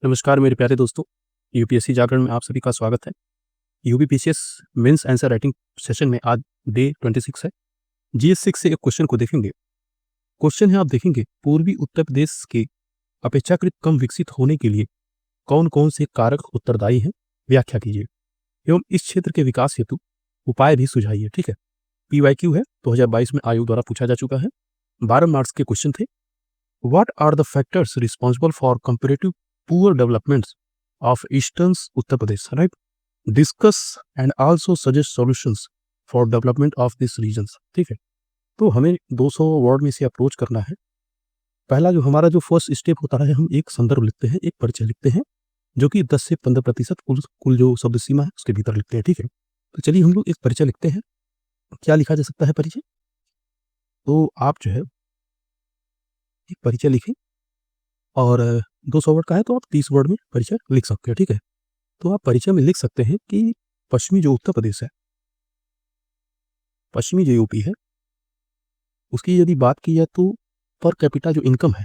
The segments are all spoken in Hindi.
नमस्कार मेरे प्यारे दोस्तों, यूपीएससी जागरण में आप सभी का स्वागत है। UPPCS mains answer writing session में आज डे 26 है। जीएस 6 से एक क्वेश्चन को देखेंगे। क्वेश्चन है, आप देखेंगे पूर्वी उत्तर प्रदेश के अपेक्षाकृत कम विकसित होने के लिए कौन-कौन से कारक उत्तरदायी हैं? व्याख्या कीजिए एवं इस क्षेत्र के विकास हेतु उपाय भी सुझाइए। ठीक है, पीवाईक्यू है, 2022 में आयोग द्वारा पूछा जा चुका है। 12 मार्क्स के क्वेश्चन थे। What are the factors responsible for comparative poor developments of Eastern Uttar Pradesh? Right? Discuss and also suggest solutions for development of these regions. ठीक है, तो हमें 200 वर्ड में से अप्रोच करना है। पहला जो हमारा जो फर्स्ट स्टेप होता है, हम एक संदर्भ लिखते हैं, एक परिचय लिखते हैं, जो कि 10 से 15% कुल जो शब्द सीमा है उसके भीतर लिखते हैं। ठीक है, तो चलिए हम लोग एक परिचय लिखते हैं। क्या लिखा जा सकता है परिचय? तो आप जो है एक परिचय लिखें और 200 वर्ड का है तो आप 30 वर्ड में परिचय लिख सकते हो। ठीक है, तो आप परिचय में लिख सकते हैं कि पश्चिमी जो उत्तर प्रदेश है, पश्चिमी जो यूपी है, उसकी यदि बात की जाए तो पर कैपिटा जो इनकम है,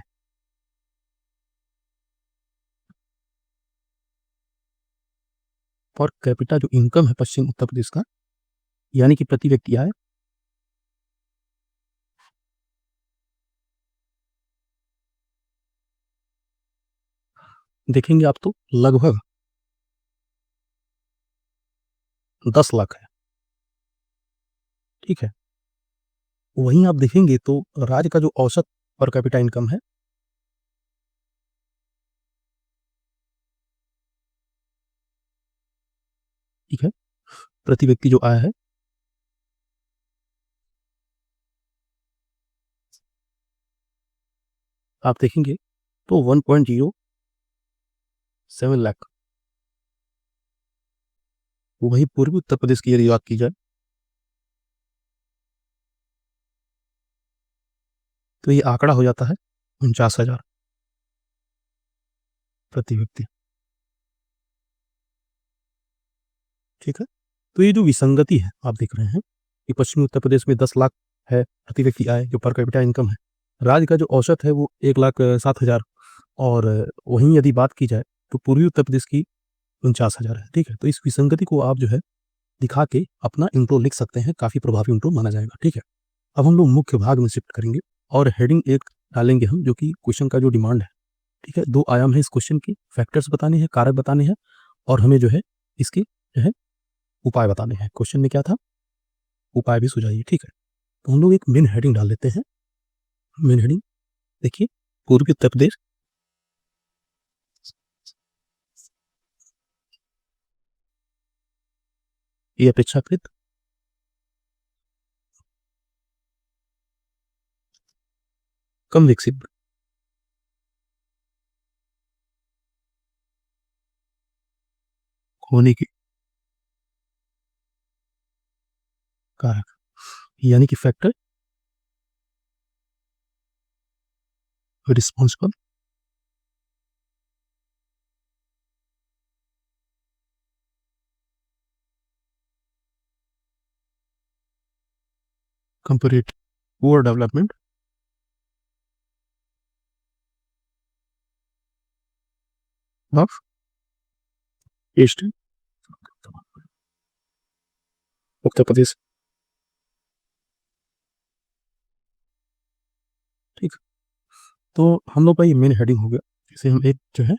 पर कैपिटा जो इनकम है पश्चिम उत्तर प्रदेश का, यानी कि प्रति व्यक्ति आय, देखेंगे आप तो लगभग 10 लाख है। ठीक है, वहीं आप देखेंगे तो राज्य का जो औसत पर कैपिटा इनकम है, ठीक है, प्रति व्यक्ति जो आय है, आप देखेंगे तो 1.07 लाख। वही पूर्वी उत्तर प्रदेश की यदि बात की जाए तो ये आंकड़ा हो जाता है 49,000 प्रति व्यक्ति। ठीक है, तो ये जो विसंगति है आप देख रहे हैं कि पश्चिमी उत्तर प्रदेश में 10 लाख है प्रति व्यक्ति आय जो पर कैपिटा इनकम है, राज्य का जो औसत है वो 1,07,000, और वहीं यदि बात की जाए तो पूर्वी उत्तर प्रदेश की 49,000 है। ठीक है, तो इस विसंगति को आप जो है दिखा के अपना इंट्रो लिख सकते हैं, काफ़ी प्रभावी इंट्रो माना जाएगा। ठीक है, अब हम लोग मुख्य भाग में शिफ्ट करेंगे और हेडिंग एक डालेंगे हम, जो कि क्वेश्चन का जो डिमांड है। ठीक है, 2 आयाम है इस क्वेश्चन की, फैक्टर्स बताने हैं, कारक बताने हैं, और हमें जो है इसके जो है उपाय बताने हैं। क्वेश्चन में क्या था? उपाय भी सुझाइए। ठीक है, तो हम लोग एक मेन हेडिंग डाल लेते हैं। मेन हेडिंग देखिए, पूर्वी उत्तर प्रदेश ये अपेक्षाकृत कम विकसित होने के कारक, यानी कि factor responsible comparative poor development of east Uttar Pradesh. ठीक, तो हम लोग का ये मेन हेडिंग हो गया। इसे हम एक जो है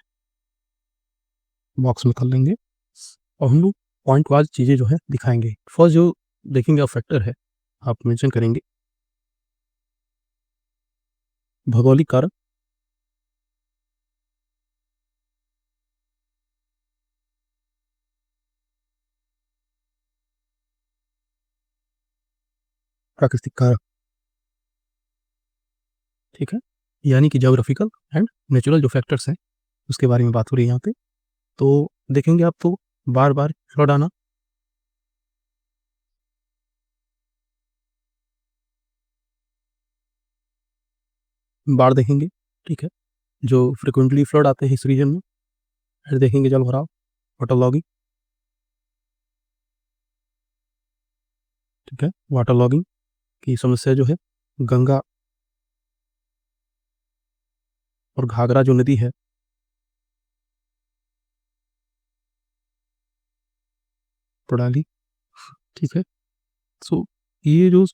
बॉक्स में कर लेंगे और हम लोग पॉइंट वाइज चीज़ें जो है दिखाएंगे। फर्स्ट जो देखेंगे आप फैक्टर है, आप मेंशन करेंगे भौगोलिक कारक, प्राकृतिक कारक। ठीक है, यानी कि ज्योग्राफिकल एंड नेचुरल जो फैक्टर्स हैं उसके बारे में बात हो रही है यहाँ पे। तो देखेंगे आप तो बार बार फ्लड आना, बाढ़ देखेंगे। ठीक है, जो फ्रिक्वेंटली फ्लड आते हैं इस रीजन में। फिर देखेंगे जल भराव, वाटर लॉगिंग। ठीक है, वाटर लॉगिंग की समस्या जो है, गंगा और घाघरा जो नदी है प्रणाली, ठीक है। सो ये जो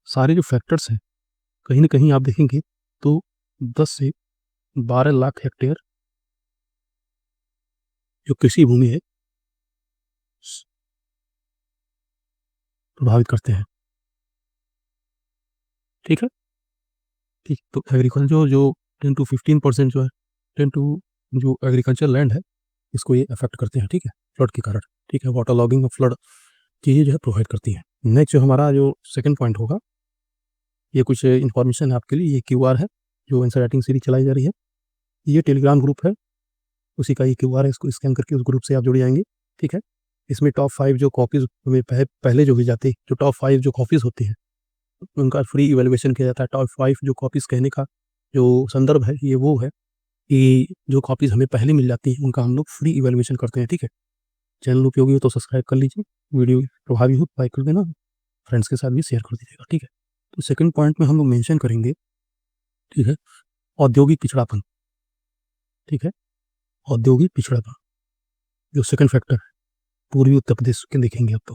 सारे जो फैक्टर्स हैं, कहीं ना कहीं आप देखेंगे तो 10 से 12 लाख हेक्टेयर जो कृषि भूमि है प्रभावित करते हैं, ठीक है। ठीक, तो एग्रीकल्चर जो 10 to 15% जो है, 10 टू जो एग्रीकल्चर लैंड है, इसको ये अफेक्ट करते हैं, ठीक है, फ्लड के कारण, ठीक है। वाटर लॉगिंग और फ्लड चीज़ें जो है प्रोवाइड करती हैं। नेक्स्ट जो हमारा जो सेकंड पॉइंट होगा, ये कुछ इन्फॉर्मेशन है आपके लिए। ये क्यूआर है जो आंसर राइटिंग सीरीज चलाई जा रही है, ये टेलीग्राम ग्रुप है, उसी का ये क्यूआर है, इसको स्कैन करके उस ग्रुप से आप जुड़ जाएंगे, ठीक है। इसमें टॉप 5 जो कॉपीज में पहले जो भी जाती है, जो टॉप 5 जो कॉपीज होती हैं उनका फ्री इवैल्यूएशन किया जाता है। टॉप 5 जो कॉपीज कहने का जो संदर्भ है ये वो है कि जो कॉपीज हमें पहले मिल जाती हैं उनका हम लोग फ्री इवैल्यूएशन करते हैं, ठीक है। चैनल उपयोगी हो तो सब्सक्राइब कर लीजिए, वीडियो प्रभावी हो लाइक कर देना, फ्रेंड्स के साथ भी शेयर कर दीजिएगा, ठीक है। तो सेकंड पॉइंट में हम लोग मेंशन करेंगे, ठीक है, औद्योगिक पिछड़ापन, ठीक है। औद्योगिक पिछड़ापन जो सेकंड फैक्टर है, पूर्वी उत्तर प्रदेश के देखेंगे अब तो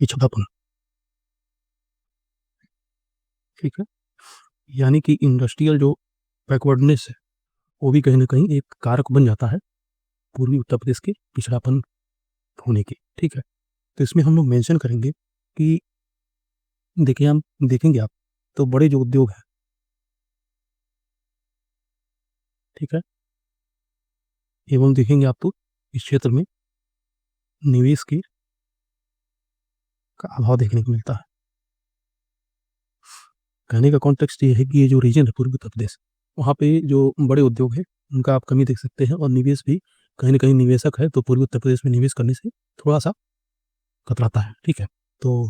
पिछड़ापन, ठीक है। यानी कि इंडस्ट्रियल जो बैकवर्डनेस है वो भी कहीं ना कहीं एक कारक बन जाता है पूर्वी उत्तर प्रदेश के पिछड़ापन होने की, ठीक है। तो इसमें हम लोग मेंशन करेंगे कि देखिए, हम देखेंगे आप तो बड़े जो उद्योग हैं, ठीक है, एवं देखेंगे आप तो इस क्षेत्र में निवेश के का अभाव देखने को मिलता है। कहने का कॉन्टेक्स्ट ये है कि ये जो रीजन है पूर्वी उत्तर प्रदेश, वहाँ पे जो बड़े उद्योग है उनका आप कमी देख सकते हैं, और निवेश भी कहीं ना कहीं निवेशक है तो पूर्वी उत्तर प्रदेश में निवेश करने से थोड़ा सा कतराता है, ठीक है। तो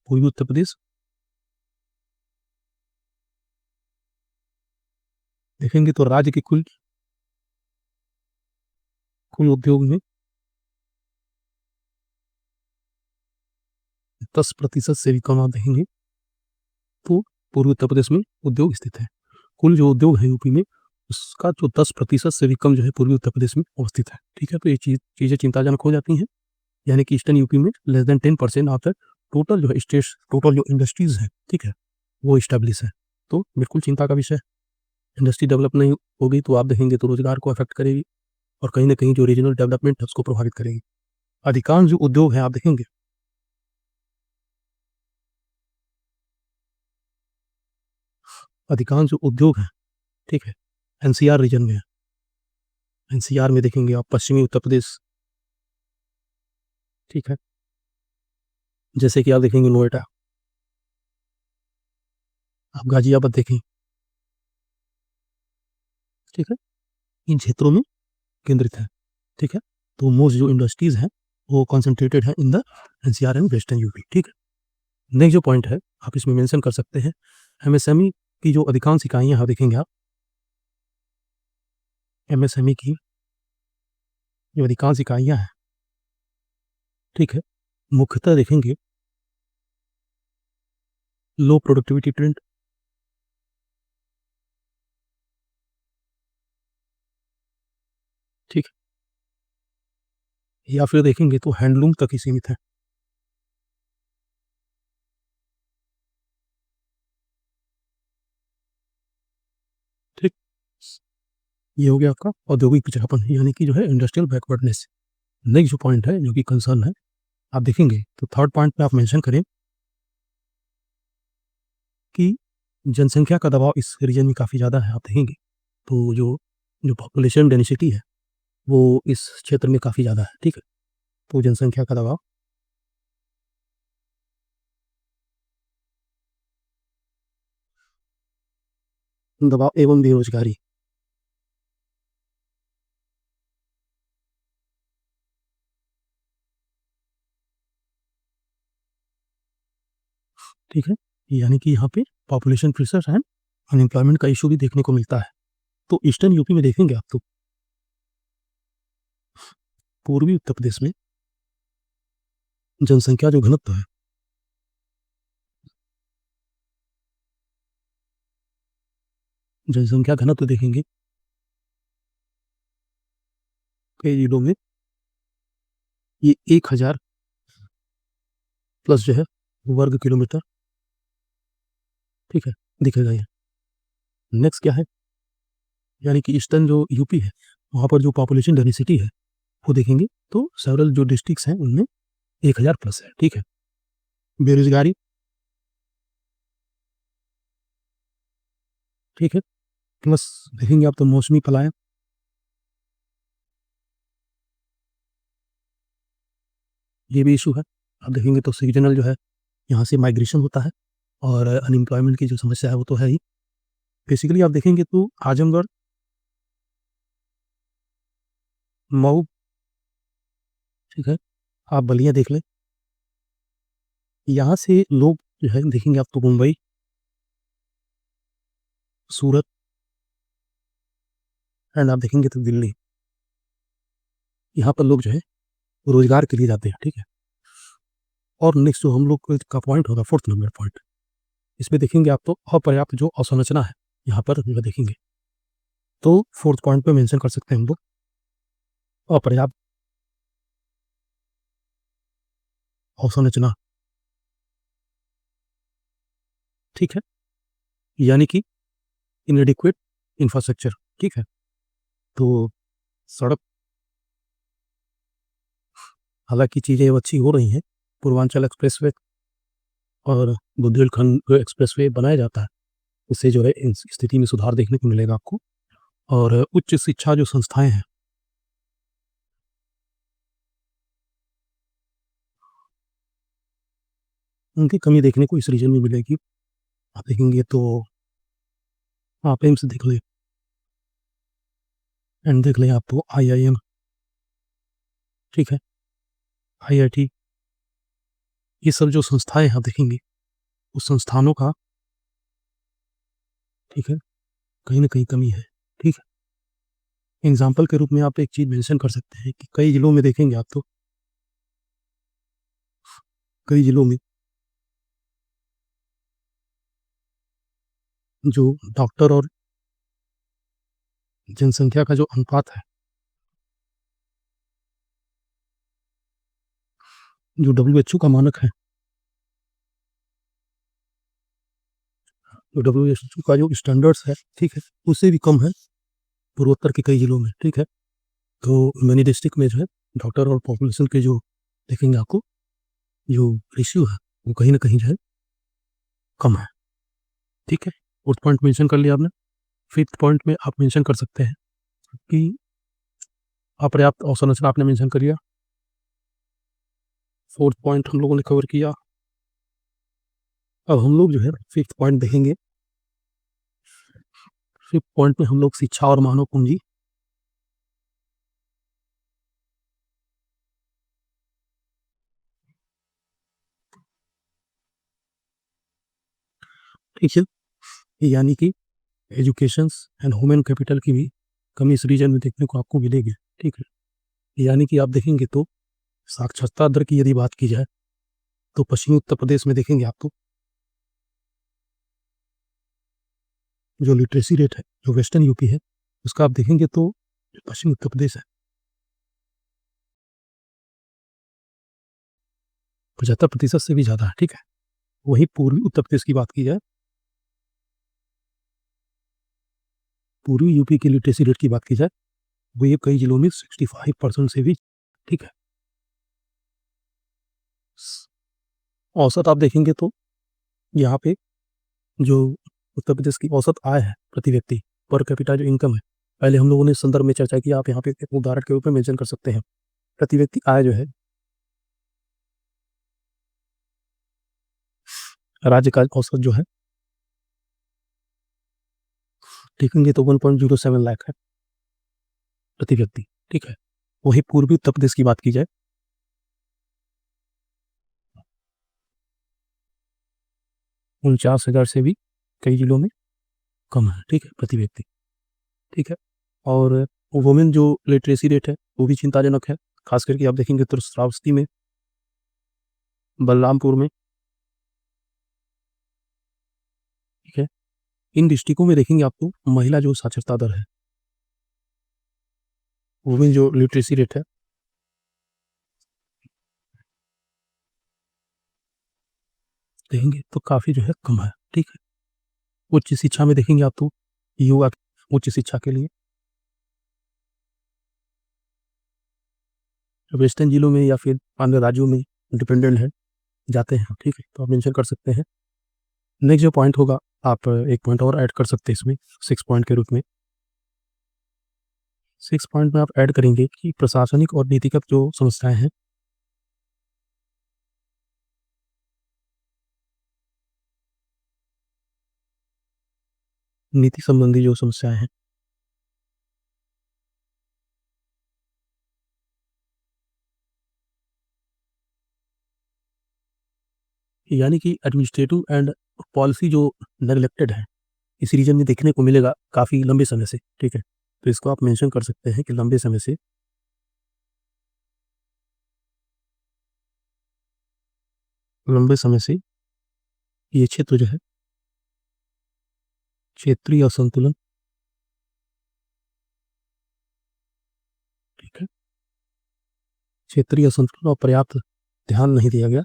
पूर्वी उत्तर प्रदेश देखेंगे तो राज्य के कुल कुल उद्योग में 10% से भी कम आप देखेंगे तो पूर्वी उत्तर प्रदेश में उद्योग स्थित है। कुल जो उद्योग है यूपी में उसका जो 10% से भी कम जो है पूर्वी उत्तर प्रदेश में अवस्थित है, ठीक है। तो ये चीज़ें चिंताजनक हो जाती हैं, यानी कि ईस्टर्न यूपी में लेस देन 10% आफ्टर टोटल जो है स्टेट्स, टोटल जो इंडस्ट्रीज है, ठीक है, वो इस्टेब्लिश है। तो बिल्कुल चिंता का विषय है। इंडस्ट्री डेवलप नहीं होगी तो आप देखेंगे तो रोजगार को अफेक्ट करेगी, और कहीं ना कहीं जो रीजनल डेवलपमेंट है उसको प्रभावित करेगी। अधिकांश जो उद्योग है आप देखेंगे, अधिकांश जो उद्योग है, ठीक है, एनसीआर रीजन में है। एनसीआर में देखेंगे आप पश्चिमी उत्तर प्रदेश, ठीक है, जैसे कि आप देखेंगे नोएडा, आप गाजियाबाद देखें, ठीक है, इन क्षेत्रों में केंद्रित है, ठीक है। तो मोस्ट जो इंडस्ट्रीज हैं वो कॉन्सेंट्रेटेड है in the NCR and western UP, ठीक है। नेक्स्ट जो पॉइंट है आप इसमें मेंशन कर सकते हैं, एमएसएमई की जो अधिकांश इकाइयां आप देखेंगे, आप एमएसएमई की जो अधिकांश इकाइयां हैं, ठीक है, मुख्यतः देखेंगे लो प्रोडक्टिविटी ट्रेंड, ठीक है, या फिर देखेंगे तो हैंडलूम तक ही सीमित है, ठीक। ये हो गया आपका औद्योगिक पिछड़ापन, यानी कि जो है इंडस्ट्रियल बैकवर्डनेस। नेक्स्ट जो पॉइंट है जो कि कंसर्न है, आप देखेंगे तो थर्ड पॉइंट पे आप मेंशन करें कि जनसंख्या का दबाव इस रीजन में काफ़ी ज़्यादा है, आप देखेंगे तो जो जो पॉपुलेशन डेंसिटी है वो इस क्षेत्र में काफ़ी ज़्यादा है, ठीक है। तो जनसंख्या का दबाव एवं बेरोजगारी, ठीक है, यानी कि यहाँ पे पॉपुलेशन प्रेशर एंड अनएम्प्लॉयमेंट का इशू भी देखने को मिलता है। तो ईस्टर्न यूपी में देखेंगे आप तो पूर्वी उत्तर प्रदेश में जनसंख्या जो घनत्व है, जनसंख्या घनत्व देखेंगे कई जिलों में ये 1000 प्लस जो है वर्ग किलोमीटर, ठीक है, दिखेगा ये। नेक्स्ट क्या है, यानी कि ईस्टर्न जो यूपी है वहाँ पर जो पॉपुलेशन डेंसिटी है वो देखेंगे तो सेवरल जो डिस्ट्रिक्ट्स हैं उनमें 1000 प्लस है, ठीक है। बेरोजगारी, ठीक है, प्लस देखेंगे आप तो मौसमी पलायन, ये भी इशू है। आप देखेंगे तो सीजनल जो है यहाँ से माइग्रेशन होता है, और अनएम्प्लॉयमेंट की जो समस्या है वो तो है ही। बेसिकली आप देखेंगे तो आजमगढ़, मऊ, ठीक है, आप बलिया देख लें, यहाँ से लोग जो है देखेंगे आप तो मुंबई, सूरत, एंड आप देखेंगे तो दिल्ली, यहाँ पर लोग जो है रोजगार के लिए जाते हैं, ठीक है। और नेक्स्ट जो हम लोग का पॉइंट होगा, फोर्थ नंबर पॉइंट, इसमें देखेंगे आप तो अपर्याप्त जो अवसंरचना है यहाँ पर जो देखेंगे तो फोर्थ पॉइंट पे मेंशन कर सकते हैं हम लोग अपर्याप्त अवसंरचना, ठीक है, यानी कि इनएडिक्वेट इंफ्रास्ट्रक्चर, ठीक है। तो सड़क, हालांकि चीज़ें अब अच्छी हो रही हैं, पूर्वांचल एक्सप्रेसवे और बुंदेलखंड जो एक्सप्रेसवे बनाया जाता है, उससे जो है इस स्थिति में सुधार देखने को मिलेगा आपको। और उच्च शिक्षा जो संस्थाएं हैं, उनकी कमी देखने को इस रीजन में मिलेगी। आप देखेंगे तो आप एम्स देख ले, एंड देख लें आप तो IIM, ठीक है, IIT, ये सब जो संस्थाएं आप देखेंगे उस संस्थानों का, ठीक है, कहीं ना कहीं कमी है, ठीक है। एग्जाम्पल के रूप में आप एक चीज़ मेंशन कर सकते हैं कि कई जिलों में देखेंगे आप तो कई जिलों में जो डॉक्टर और जनसंख्या का जो अनुपात है, जो WHO का मानक है, जो WHO का जो स्टैंडर्ड्स है, ठीक है, उससे भी कम है पूर्वोत्तर के कई जिलों में, ठीक है। तो मैनी डिस्ट्रिक्ट में जो है डॉक्टर और पॉपुलेशन के जो देखेंगे आपको जो रेशियो है वो कहीं ना कहीं जो है कम है, ठीक है। फोर्थ पॉइंट मेंशन कर लिया आपने। फिफ्थ पॉइंट में आप मेंशन कर सकते हैं कि अपर्याप्त अवसंरचना आपने मेंशन कर लिया। फोर्थ पॉइंट हम लोगों ने कवर किया। अब हम लोग जो है फिफ्थ पॉइंट देखेंगे। फिफ्थ पॉइंट में हम लोग शिक्षा और मानव पूंजी, ठीक है, यानी कि एजुकेशन एंड ह्यूमन कैपिटल की भी कमी इस रीजन में देखने को आपको मिलेगी, ठीक है। यानी कि आप देखेंगे तो साक्षरता दर की यदि बात की जाए तो पश्चिमी उत्तर प्रदेश में देखेंगे आपको जो लिटरेसी रेट है, जो वेस्टर्न यूपी है उसका आप देखेंगे तो पश्चिमी उत्तर प्रदेश है 75% से भी ज़्यादा है, ठीक है। वहीं पूर्वी उत्तर प्रदेश की बात की जाए, पूर्वी यूपी की लिटरेसी रेट की बात की जाए, वो ये कई जिलों में 65% से भी, ठीक है। औसत आप देखेंगे तो यहाँ पे जो उत्तर प्रदेश की औसत आय है प्रति व्यक्ति, पर कैपिटा जो इनकम है, पहले हम लोगों ने इस संदर्भ में चर्चा की, आप यहाँ पे एक उदाहरण के रूप में मेंशन कर सकते हैं। प्रति व्यक्ति आय जो है राज्य का औसत जो है देखेंगे तो 1.07 लाख है प्रति व्यक्ति, ठीक है। वही पूर्वी उत्तर प्रदेश की बात की जाए 49,000 से भी कई जिलों में कम है, ठीक है, प्रति व्यक्ति, ठीक है। और वुमेन जो लिटरेसी रेट है वो भी चिंताजनक है, खास करके आप देखेंगे तो श्रावस्ती में, बलरामपुर में, ठीक है। इन डिस्ट्रिक्टों में देखेंगे आपको महिला जो साक्षरता दर है, वुमेन जो लिटरेसी रेट है देखेंगे तो काफ़ी जो है कम है, ठीक है। उच्च शिक्षा में देखेंगे आप तो युवा उच्च शिक्षा के लिए वेस्टर्न जिलों में या फिर अन्य राज्यों में डिपेंडेंट है जाते हैं, ठीक है। तो आप मेंशन कर सकते हैं। नेक्स्ट जो पॉइंट होगा आप एक पॉइंट और ऐड कर सकते हैं इसमें 6 पॉइंट के रूप में। 6 पॉइंट में आप ऐड करेंगे कि प्रशासनिक और नीतिगत जो समस्याएं हैं, नीति संबंधी जो समस्याएं हैं, यानी कि एडमिनिस्ट्रेटिव एंड पॉलिसी जो नेग्लेक्टेड है इस रीजन में देखने को मिलेगा काफ़ी लंबे समय से, ठीक है। तो इसको आप मेंशन कर सकते हैं कि लंबे समय से ये क्षेत्र जो है क्षेत्रीय असंतुलन, ठीक है, क्षेत्रीय असंतुलन और पर्याप्त ध्यान नहीं दिया गया,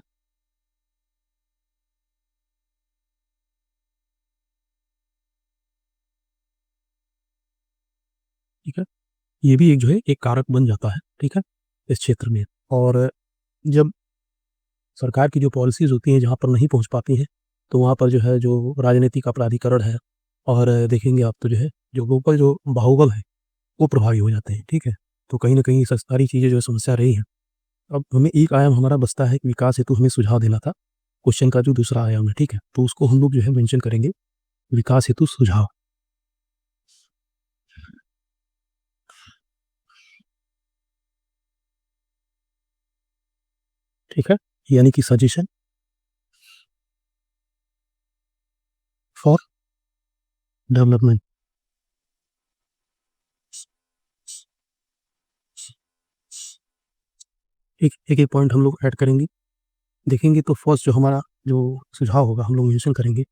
ठीक है। ये भी एक जो है एक कारक बन जाता है, ठीक है, इस क्षेत्र में। और जब सरकार की जो पॉलिसीज़ होती हैं जहाँ पर नहीं पहुँच पाती हैं, तो वहाँ पर जो है जो राजनीतिक अपराधीकरण है और देखेंगे आप तो जो है जो लोकल जो बाहुबल है वो प्रभावी हो जाते हैं, ठीक है। तो कहीं न कहीं ये सारी चीज़ें जो है समस्या रही हैं। अब हमें एक आयाम हमारा बचता है कि विकास हेतु हमें सुझाव देना था, क्वेश्चन का जो दूसरा आयाम है, ठीक है। तो उसको हम लोग जो है मेंशन करेंगे विकास हेतु सुझाव, ठीक है, यानी कि सजेशन फॉर डेवलपमेंट। एक पॉइंट हम लोग ऐड करेंगे, देखेंगे तो फर्स्ट जो हमारा जो सुझाव होगा हम लोग मेंशन करेंगे,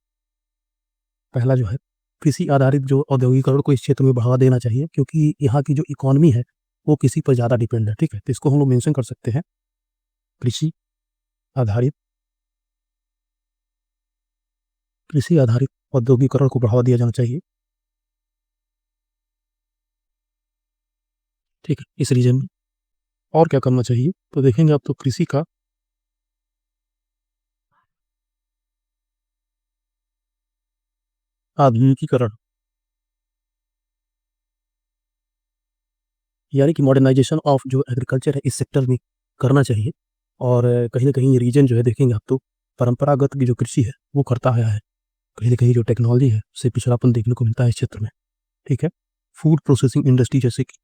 पहला जो है कृषि आधारित जो औद्योगिकरण को इस क्षेत्र में बढ़ावा देना चाहिए क्योंकि यहाँ की जो इकोनॉमी है वो कृषि पर ज़्यादा डिपेंड है, ठीक है। तो इसको हम लोग मेंशन कर सकते हैं कृषि आधारित कृषि आधारित औद्योगिकरण को बढ़ावा दिया जाना चाहिए, ठीक है, इस रीजन में। और क्या करना चाहिए तो देखेंगे आप तो कृषि का आधुनिकीकरण, यानी कि मॉडर्नाइजेशन ऑफ जो एग्रीकल्चर है इस सेक्टर में करना चाहिए। और कहीं ना कहीं ये रीजन जो है देखेंगे आप तो परंपरागत की जो कृषि है वो करता आया है, कहीं ना कहीं जो टेक्नोलॉजी है उससे पिछड़ापन देखने को मिलता है इस क्षेत्र में, ठीक है। फूड प्रोसेसिंग इंडस्ट्री जैसे कि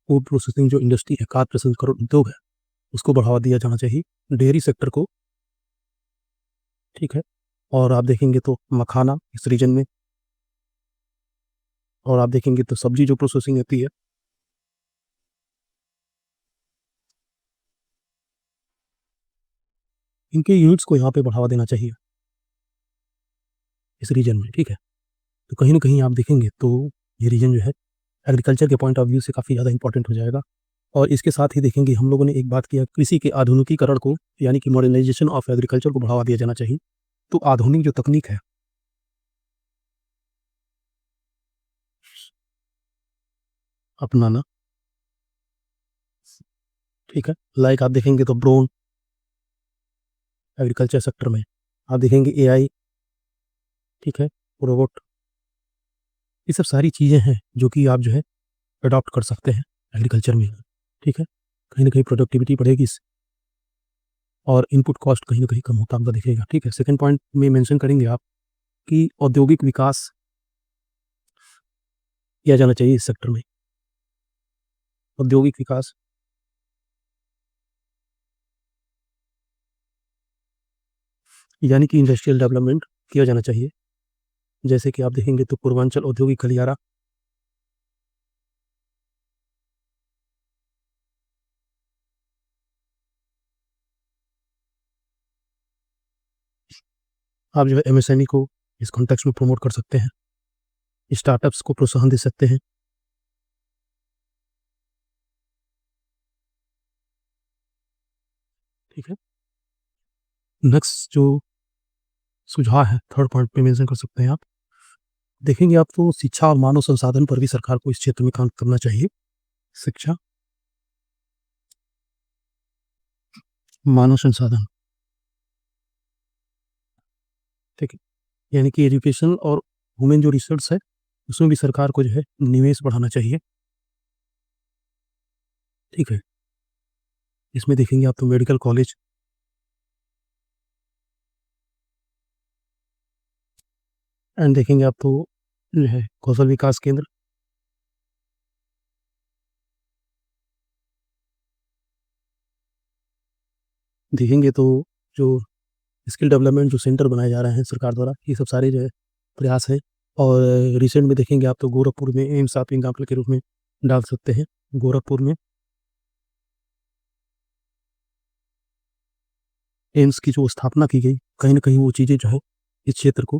फूड प्रोसेसिंग जो इंडस्ट्री है, खाद्य प्रसंस्करण उद्योग है, उसको बढ़ावा दिया जाना चाहिए, डेयरी सेक्टर को, ठीक है। और आप देखेंगे तो मखाना इस रीजन में, और आप देखेंगे तो सब्जी जो प्रोसेसिंग होती है, इनके यूनिट्स को यहाँ पे बढ़ावा देना चाहिए इस रीजन में, ठीक है। तो कहीं ना कहीं आप देखेंगे तो ये रीजन जो है एग्रीकल्चर के पॉइंट ऑफ व्यू से काफ़ी ज़्यादा इंपॉर्टेंट हो जाएगा। और इसके साथ ही देखेंगे हम लोगों ने एक बात किया कृषि के आधुनिकीकरण को, यानी कि मॉडर्नाइजेशन ऑफ एग्रीकल्चर को बढ़ावा दिया जाना चाहिए। तो आधुनिक जो तकनीक है अपनाना, ठीक है, लाइक आप देखेंगे तो ड्रोन एग्रीकल्चर सेक्टर में, आप देखेंगे एआई, ठीक है, रोबोट, ये सब सारी चीज़ें हैं जो कि आप जो है अडॉप्ट कर सकते हैं एग्रीकल्चर में, ठीक है। कहीं ना कहीं प्रोडक्टिविटी बढ़ेगी और इनपुट कॉस्ट कहीं ना कहीं कम होता हुआ दिखेगा, ठीक है। सेकंड पॉइंट में मेंशन करेंगे आप कि औद्योगिक विकास किया जाना चाहिए इस सेक्टर में, औद्योगिक विकास, यानी कि इंडस्ट्रियल डेवलपमेंट किया जाना चाहिए। जैसे कि आप देखेंगे तो पूर्वांचल औद्योगिक गलियारा, आप जो है एमएसएमई को इस कॉन्टेक्स्ट में प्रमोट कर सकते हैं, स्टार्टअप्स को प्रोत्साहन दे सकते हैं, ठीक है। नेक्स्ट जो सुझाव है थर्ड पॉइंट पे मेंशन कर सकते हैं आप। देखेंगे आप तो शिक्षा और मानव संसाधन पर भी सरकार को इस क्षेत्र में काम करना चाहिए। शिक्षा, मानव संसाधन, ठीक है, यानी कि एजुकेशन और वुमेन जो रिसर्च है उसमें भी सरकार को जो है निवेश बढ़ाना चाहिए। ठीक है, इसमें देखेंगे आप तो मेडिकल कॉलेज, एंड देखेंगे आप तो जो है कौशल विकास केंद्र, देखेंगे तो जो स्किल डेवलपमेंट जो सेंटर बनाए जा रहे हैं सरकार द्वारा, ये सब सारे जो है प्रयास है। और रिसेंट में देखेंगे आप तो गोरखपुर में एम्स आप एग्जाम्पल के रूप में डाल सकते हैं। गोरखपुर में एम्स की जो स्थापना की गई, कहीं ना कहीं वो चीज़ें जो है इस क्षेत्र को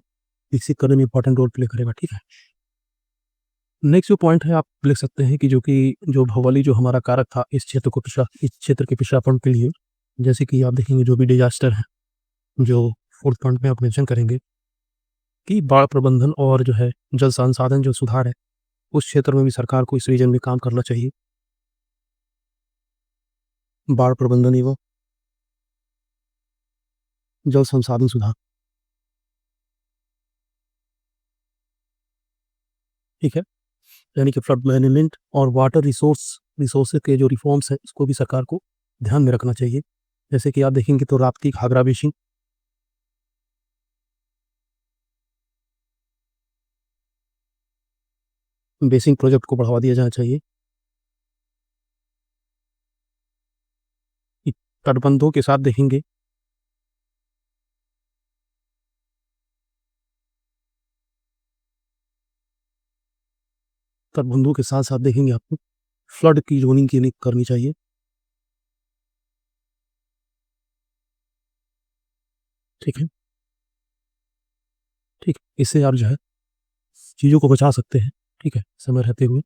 विकसित करने में इंपॉर्टेंट रोल प्ले करेगा। ठीक है, नेक्स्ट जो पॉइंट है आप लिख सकते हैं कि जो भौगोलिक जो हमारा कारक था इस क्षेत्र के पिछड़ापन के लिए, जैसे कि आप देखेंगे जो भी डिजास्टर है, जो फोर्थ पॉइंट में आप मेंशन करेंगे कि बाढ़ प्रबंधन और जो है जल संसाधन जो सुधार है, उस क्षेत्र में भी सरकार को इस रीजन में काम करना चाहिए। बाढ़ प्रबंधन एवं जल संसाधन सुधार, ठीक है, यानी कि फ्लड मैनेजमेंट और वाटर रिसोर्स के जो रिफॉर्म्स है उसको भी सरकार को ध्यान में रखना चाहिए। जैसे कि आप देखेंगे तो राप्ती घाघरा बेसिन प्रोजेक्ट को बढ़ावा दिया जाना चाहिए। तटबंधों के साथ देखेंगे तटबंधों के साथ साथ देखेंगे आपको फ्लड की जोनिंग की करनी चाहिए। ठीक है, ठीक है, इससे आप जो है चीज़ों को बचा सकते हैं। ठीक है, समय रहते हुए।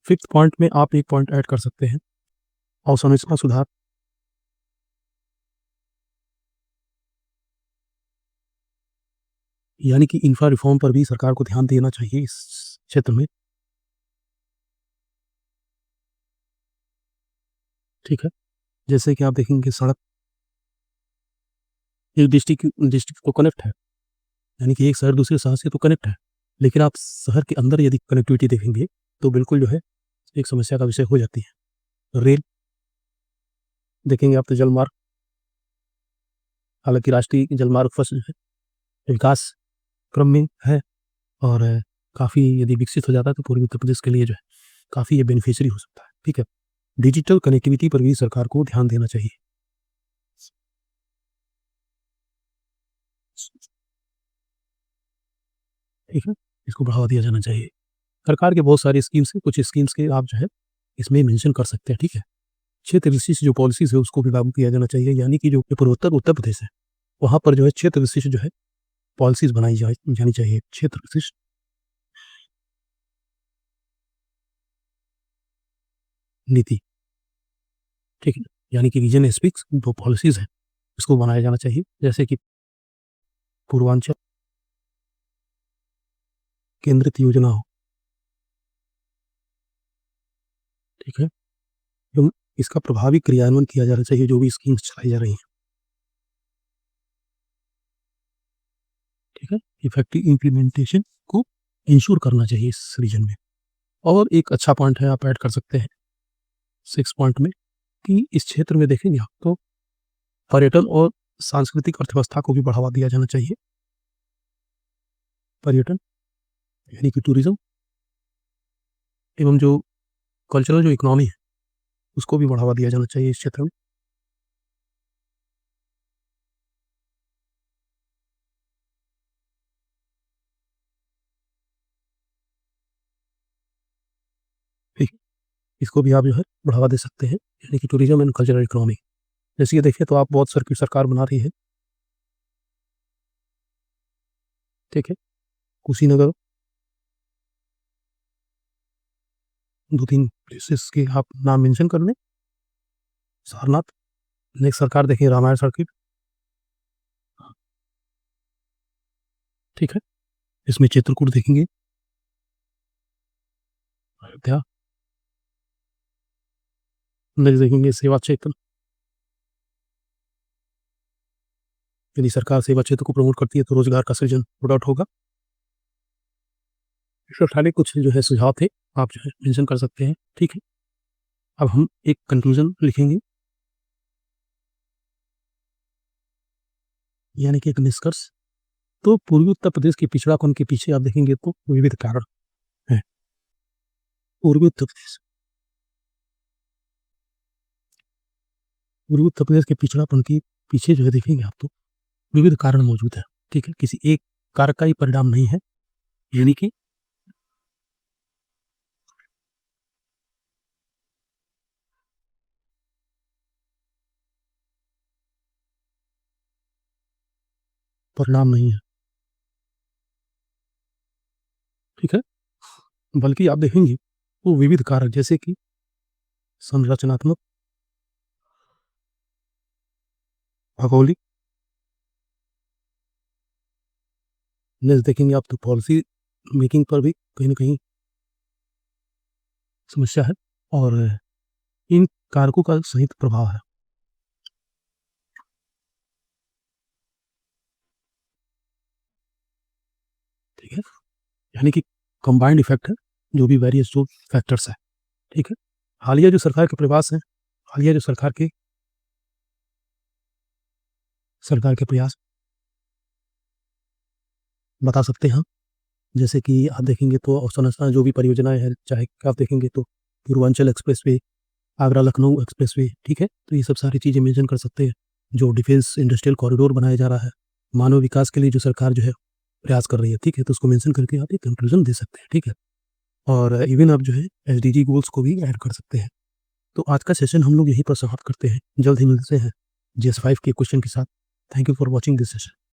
फिफ्थ पॉइंट में आप एक पॉइंट ऐड कर सकते हैं, अवसंरचना सुधार, यानी कि इंफ्रा रिफॉर्म पर भी सरकार को ध्यान देना चाहिए इस क्षेत्र में। ठीक है, जैसे कि आप देखेंगे सड़क एक डिस्ट्रिक्ट को कनेक्ट है, यानी कि एक शहर दूसरे शहर से तो कनेक्ट है, लेकिन आप शहर के अंदर यदि कनेक्टिविटी देखेंगे तो बिल्कुल जो है एक समस्या का विषय हो जाती है। रेल देखेंगे आप तो जलमार्ग, हालांकि राष्ट्रीय जलमार्ग फर्स्ट जो है विकास क्रम में है, और काफ़ी यदि विकसित हो जाता है तो पूर्वी उत्तर प्रदेश के लिए जो है काफ़ी ये बेनिफिशियरी हो सकता है। ठीक है, डिजिटल कनेक्टिविटी पर भी सरकार को ध्यान देना चाहिए। ठीक है, इसको बढ़ावा दिया जाना चाहिए। सरकार के बहुत सारे स्कीम्स हैं, कुछ स्कीम्स के आप जो है इसमें मेंशन कर सकते हैं। ठीक है, क्षेत्र विशिष्ट जो पॉलिसीज है उसको भी लागू किया जाना चाहिए, यानी कि जो पूर्वोत्तर उत्तर प्रदेश है वहाँ पर जो है क्षेत्र विशिष्ट जो है पॉलिसीज बनाई जानी चाहिए। क्षेत्र विशिष्ट नीति, ठीक है, यानी कि रीजन स्पेसिफिक जो पॉलिसीज है उसको बनाया जाना चाहिए, जैसे कि पूर्वांचल केंद्रित योजना हो। ठीक है, एवं इसका प्रभावी क्रियान्वयन किया जाना चाहिए जो भी स्कीम्स चलाई जा रही हैं। ठीक है, इफेक्टिव इम्प्लीमेंटेशन को इंश्योर करना चाहिए इस रीजन में। और एक अच्छा पॉइंट है आप ऐड कर सकते हैं सिक्स पॉइंट में कि इस क्षेत्र में देखेंगे आप तो पर्यटन और सांस्कृतिक अर्थव्यवस्था को भी बढ़ावा दिया जाना चाहिए। पर्यटन यानी कि टूरिज्म एवं जो कल्चरल जो इकोनॉमी है उसको भी बढ़ावा दिया जाना चाहिए इस क्षेत्र में। ठीक है, इसको भी आप जो है बढ़ावा दे सकते हैं, यानी कि टूरिज्म एंड कल्चरल इकोनॉमी। जैसे ये देखिए तो आप बहुत सर्किट सरकार बना रही है। ठीक है, कुशीनगर, दो तीन प्लेसेस के आप नाम मेंशन कर लें, सारनाथ, नेक्स्ट सरकार देखिए रामायण सर्किट, ठीक है। इसमें चित्रकूट देखेंगे, अयोध्या। नेक्स्ट देखेंगे सेवा क्षेत्र, यदि सरकार सेवा क्षेत्र को प्रमोट करती है तो रोजगार का सृजन नो डाउट होगा। इस कुछ जो है सुझाव थे, आप जो है मेंशन कर सकते हैं, ठीक है। अब हम एक कंक्लूजन लिखेंगे, यानी कि एक निष्कर्ष। तो पूर्वी उत्तर प्रदेश के पिछड़ापन के पीछे आप देखेंगे तो विविध कारण हैं। पूर्वी उत्तर प्रदेश के पिछड़ापन के पीछे जो है देखेंगे आप तो विविध कारण मौजूद है, ठीक है। किसी एक कारक का ही परिणाम नहीं है, यानी कि परिणाम नहीं है, ठीक है। बल्कि आप देखेंगे वो विविध कारक जैसे कि संरचनात्मक, भौगोलिक, नेक्स्ट देखेंगे आप तो पॉलिसी मेकिंग पर भी कहीं ना कहीं समस्या है, और इन कारकों का सहित प्रभाव है, ठीक है। यानी कि कंबाइंड इफेक्ट है, जो भी वेरियस जो फैक्टर्स है, ठीक है। हालिया जो सरकार के प्रयास हैं, हालिया जो सरकार के प्रयास बता सकते हैं हम। जैसे कि आप देखेंगे तो अवसंरचना जो भी परियोजनाएं हैं, चाहे आप देखेंगे तो पूर्वांचल एक्सप्रेसवे, आगरा लखनऊ एक्सप्रेसवे, ठीक है। तो ये सब सारी चीज़ें मेंशन कर सकते हैं। जो डिफेंस इंडस्ट्रियल कॉरिडोर बनाया जा रहा है, मानव विकास के लिए जो सरकार जो है प्रयास कर रही है, ठीक है। तो उसको मेंशन करके आप एक कंक्लूजन दे सकते हैं, ठीक है। और इवन आप जो है एसडीजी गोल्स को भी ऐड कर सकते हैं। तो आज का सेशन हम लोग यहीं पर समाप्त करते हैं। जल्द ही मिलते हैं GS5 के क्वेश्चन के साथ। Thank you for watching this session.